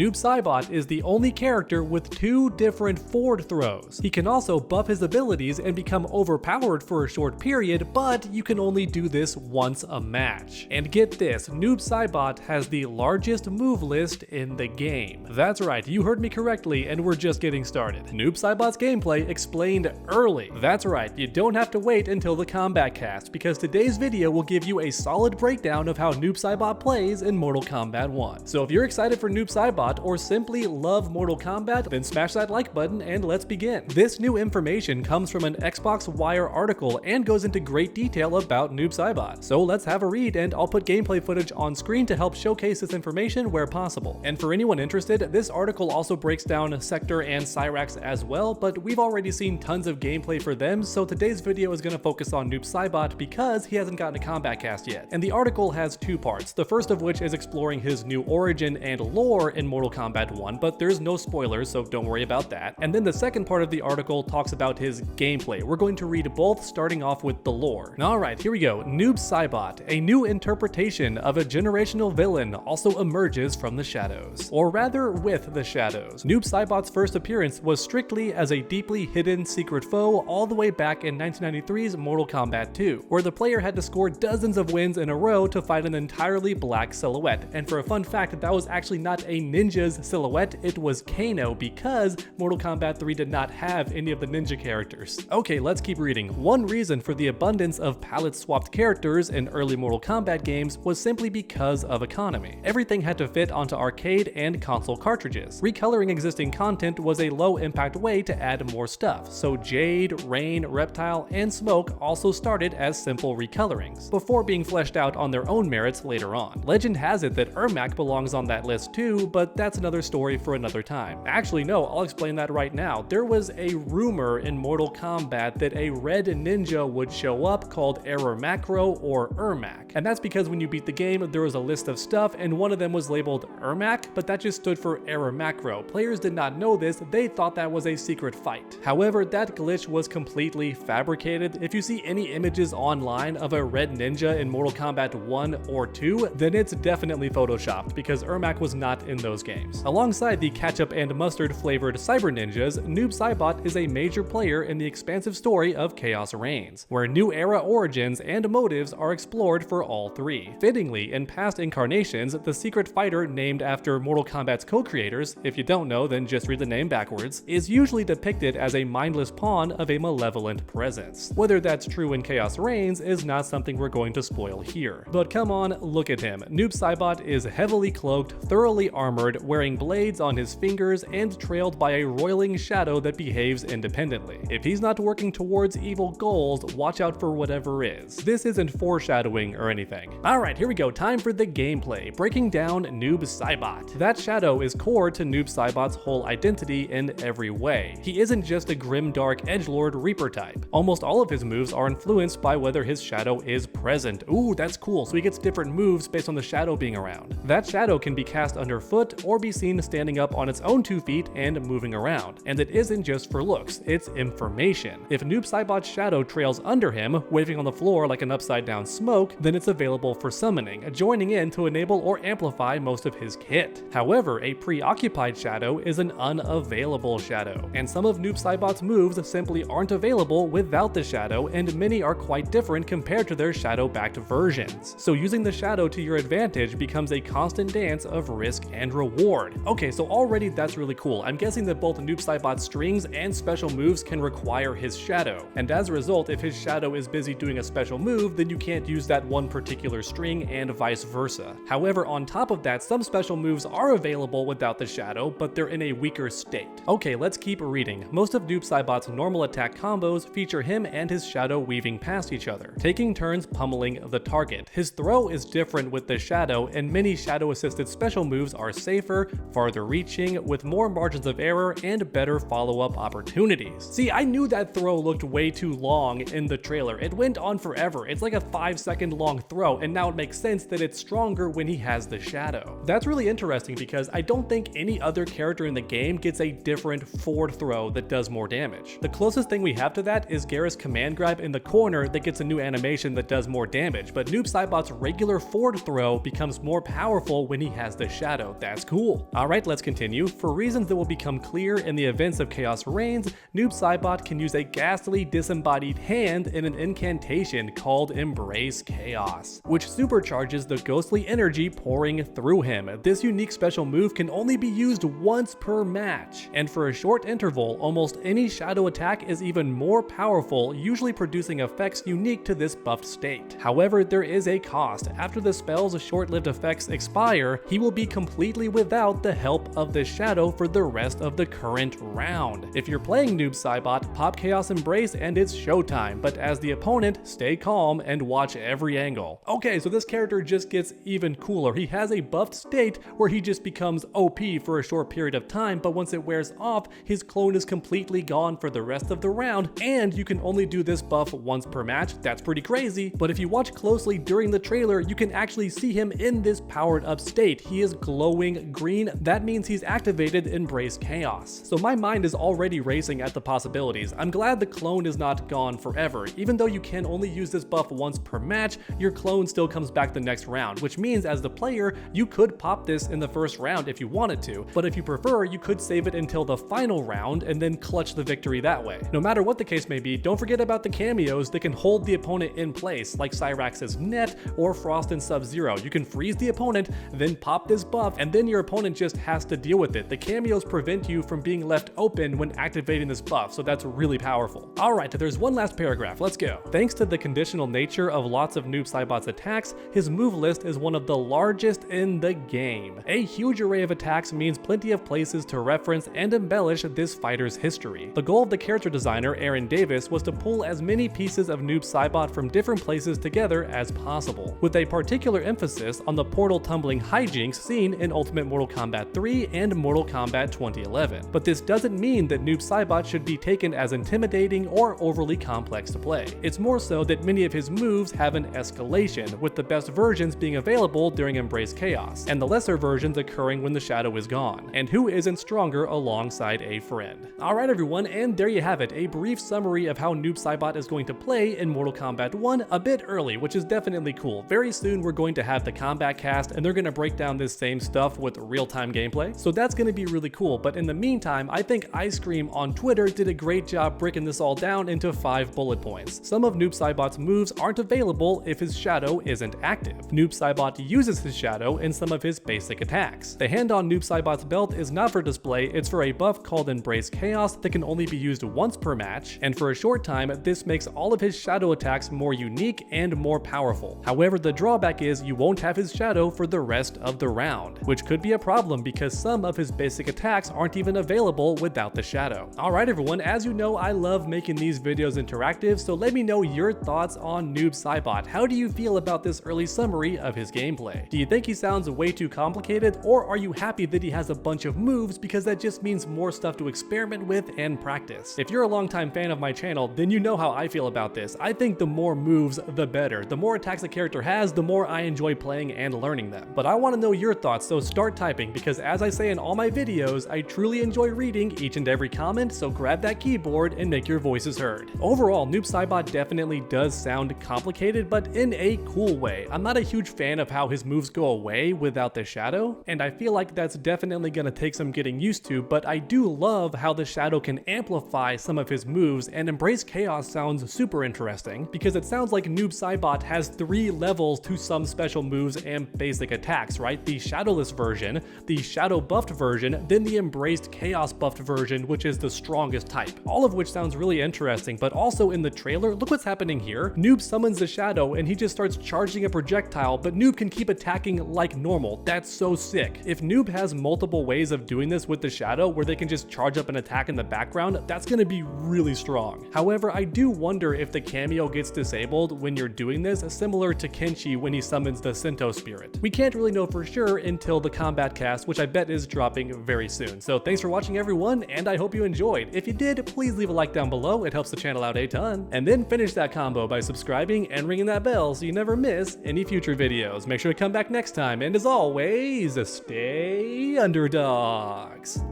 Noob Saibot is the only character with 2 different forward throws. He can also buff his abilities and become overpowered for a short period, but you can only do this once a match. And get this, Noob Saibot has the largest move list in the game. That's right, you heard me correctly, and we're just getting started. Noob Saibot's gameplay explained early. That's right, you don't have to wait until the Kombat cast, because today's video will give you a solid breakdown of how Noob Saibot plays in Mortal Kombat 1. So if you're excited for Noob Saibot or simply love Mortal Kombat, then smash that like button and let's begin. This new information comes from an Xbox Wire article and goes into great detail about Noob Saibot. So let's have a read, and I'll put gameplay footage on screen to help showcase this information where possible. And for anyone interested, this article also breaks down Sector and Cyrax as well, but we've already seen tons of gameplay for them, so today's video is going to focus on Noob Saibot because he hasn't gotten a Kombat cast yet. And the article has 2 parts, the first of which is exploring his new origin and lore in Mortal Kombat 1, but there's no spoilers, so don't worry about that. And then the second part of the article talks about his gameplay. We're going to read both, starting off with the lore. Alright, here we go. Noob Saibot, a new interpretation of a generational villain, also emerges from the shadows. Or rather, with the shadows. Noob Saibot's first appearance was strictly as a deeply hidden secret foe all the way back in 1993's Mortal Kombat 2, where the player had to score dozens of wins in a row to fight an entirely black silhouette. And for a fun fact, that was actually not a ninja's silhouette, it was Kano, because Mortal Kombat 3 did not have any of the ninja characters. Okay, let's keep reading. One reason for the abundance of palette-swapped characters in early Mortal Kombat games was simply because of economy. Everything had to fit onto arcade and console cartridges. Recoloring existing content was a low-impact way to add more stuff, so Jade, Rain, Reptile, and Smoke also started as simple recolorings, before being fleshed out on their own merits later on. Legend has it that Ermac belongs on that list too, but that's another story for another time. Actually no, I'll explain that right now. There was a rumor in Mortal Kombat that a red ninja would show up called Error Macro or Ermac, and that's because when you beat the game there was a list of stuff and one of them was labeled Ermac, but that just stood for Error Macro. Players did not know this, they thought that was a secret fight. However, that glitch was completely fabricated. If you see any images online of a red ninja in Mortal Kombat 1 or 2, then it's definitely photoshopped, because Ermac was not in those games. Alongside the ketchup and mustard flavored cyber ninjas, Noob Saibot is a major player in the expansive story of Chaos Reigns, where new era origins and motives are explored for all 3. Fittingly, in past incarnations, the secret fighter named after Mortal Kombat's co-creators, if you don't know then just read the name backwards, is usually depicted as a mindless pawn of a malevolent presence. Whether that's true in Chaos Reigns is not something we're going to spoil here. But come on, look at him. Noob Saibot is heavily cloaked, thoroughly armored, wearing blades on his fingers, and trailed by a roiling shadow that behaves independently. If he's not working towards evil goals, watch out for whatever is. This isn't foreshadowing or anything. Alright, here we go, time for the gameplay. Breaking down Noob Saibot. That shadow is core to Noob Saibot's whole identity in every way. He isn't just a grim-dark edgelord Reaper type. Almost all of his moves are influenced by whether his shadow is present. Ooh, that's cool, so he gets different moves based on the shadow being around. That shadow can be cast underfoot or be seen standing up on its own 2 feet and moving around. And it isn't just for looks, it's information. If Noob Saibot's shadow trails under him, waving on the floor like an upside down smoke, then it's available for summoning, joining in to enable or amplify most of his kit. However, a preoccupied shadow is an unavailable shadow, and some of Noob Saibot's moves simply aren't available without the shadow, and many are quite different compared to their shadow-backed versions. So using the shadow to your advantage becomes a constant dance of risk and reward. Okay, so already that's really cool. I'm guessing that both Noob Saibot's strings and special moves can require his shadow, and as a result, if his shadow is busy doing a special move, then you can't use that one particular string and vice versa. However, on top of that, some special moves are available without the shadow, but they're in a weaker state. Okay, let's keep reading. Most of Noob Saibot's normal attack combos feature him and his shadow weaving past each other, taking turns pummeling the target. His throw is different with the shadow, and many shadow-assisted special moves are safer, farther reaching, with more margins of error and better follow-up opportunities. See, I knew that throw looked way too long in the trailer. It went on forever. It's like a 5-second long throw, and now it makes sense that it's stronger when he has the shadow. That's really interesting because I don't think any other character in the game gets a different forward throw that does more damage. The closest thing we have to that is Garrus' command grab in the corner that gets a new animation that does more damage, but Noob Saibot's regular forward throw becomes more powerful when he has the shadow. That's cool. Alright, let's continue. For reasons that will become clear in the events of Chaos Reigns, Noob Saibot can use a ghastly disembodied hand in an incantation called Embrace Chaos, which supercharges the ghostly energy pouring through him. This unique special move can only be used once per match, and for a short interval, almost any shadow attack is even more powerful, usually producing effects unique to this buffed state. However, there is a cost. After the spell's short-lived effects expire, he will be completely without the help of the shadow for the rest of the current round. If you're playing Noob Saibot, pop Chaos Embrace and it's showtime, but as the opponent, stay calm and watch every angle. Okay, so this character just gets even cooler. He has a buffed state where he just becomes OP for a short period of time, but once it wears off, his clone is completely gone for the rest of the round, and you can only do this buff once per match. That's pretty crazy, but if you watch closely during the trailer, you can actually see him in this powered up state. He is glowing green. That means he's activated Embrace Chaos. So my mind is already racing at the possibilities. I'm glad the clone is not gone forever. Even though you can only use this buff once per match, your clone still comes back the next round, which means as the player, you could pop this in the first round if you wanted to, but if you prefer, you could save it until the final round and then clutch the victory that way. No matter what the case may be, don't forget about the cameos that can hold the opponent in place, like Cyrax's Net or Frost and Sub-Zero. You can freeze the opponent, then pop this buff, and then your opponent just has to deal with it. The cameos prevent you from being left open when activating this buff, so that's really powerful. Alright, there's one last paragraph, let's go. Thanks to the conditional nature of lots of Noob Saibot's attacks, his move list is one of the largest in the game. A huge array of attacks means plenty of places to reference and embellish this fighter's history. The goal of the character designer, Aaron Davis, was to pull as many pieces of Noob Saibot from different places together as possible, with a particular emphasis on the portal tumbling hijinks seen in Ultimate Mortal Kombat 3 and Mortal Kombat 2011. But this doesn't mean that Noob Saibot should be taken as intimidating or overly complex to play. It's more so that many of his moves have an escalation, with the best versions being available during Embrace Chaos, and the lesser versions occurring when the shadow is gone. And who isn't stronger alongside a friend? Alright everyone, and there you have it, a brief summary of how Noob Saibot is going to play in Mortal Kombat 1 a bit early, which is definitely cool. Very soon we're going to have the Kombat cast, and they're going to break down this same stuff with real-time gameplay, so that's going to be really cool. But in the meantime, I think Ice Cream on Twitter did a great job breaking this all down into 5 bullet points. Some of Noob Saibot's moves aren't available if his shadow isn't active. Noob Saibot uses his shadow in some of his basic attacks. The hand on Noob Saibot's belt is not for display, it's for a buff called Embrace Chaos that can only be used once per match, and for a short time, this makes all of his shadow attacks more unique and more powerful. However, the drawback is you won't have his shadow for the rest of the round, which could be a problem because some of his basic attacks aren't even available without the shadow. Alright everyone, as you know, I love making these videos interactive, so let me know your thoughts on Noob Saibot. How do you feel about this early summary of his gameplay? Do you think he sounds way too complicated, or are you happy that he has a bunch of moves because that just means more stuff to experiment with and practice? If you're a longtime fan of my channel, then you know how I feel about this. I think the more moves, the better. The more attacks a character has, the more I enjoy playing and learning them. But I want to know your thoughts, so start typing, because as I say in all my videos, I truly enjoy reading each and every comment, so grab that keyboard and make your voices heard. Overall, Noob Saibot definitely does sound complicated, but in a cool way. I'm not a huge fan of how his moves go away without the shadow, and I feel like that's definitely gonna take some getting used to, but I do love how the shadow can amplify some of his moves, and Embrace Chaos sounds super interesting, because it sounds like Noob Saibot has 3 levels to some special moves and basic attacks, right? The shadowless version, the shadow buffed version, then the Embraced Chaos buffed version, which is the strongest type. All of which sounds really interesting, but also in the trailer, look what's happening here. Noob summons the shadow and he just starts charging a projectile, but Noob can keep attacking like normal. That's so sick. If Noob has multiple ways of doing this with the shadow, where they can just charge up an attack in the background, that's gonna be really strong. However, I do wonder if the cameo gets disabled when you're doing this, similar to Kenshi when he summons the Sento spirit. We can't really know for sure until the Kombat cast, which I bet is dropping very soon. So thanks for watching everyone, and I hope you enjoyed. If you did, please leave a like down below, it helps the channel out a ton. And then finish that combo by subscribing and ringing that bell so you never miss any future videos. Make sure to come back next time, and as always, stay underdogs.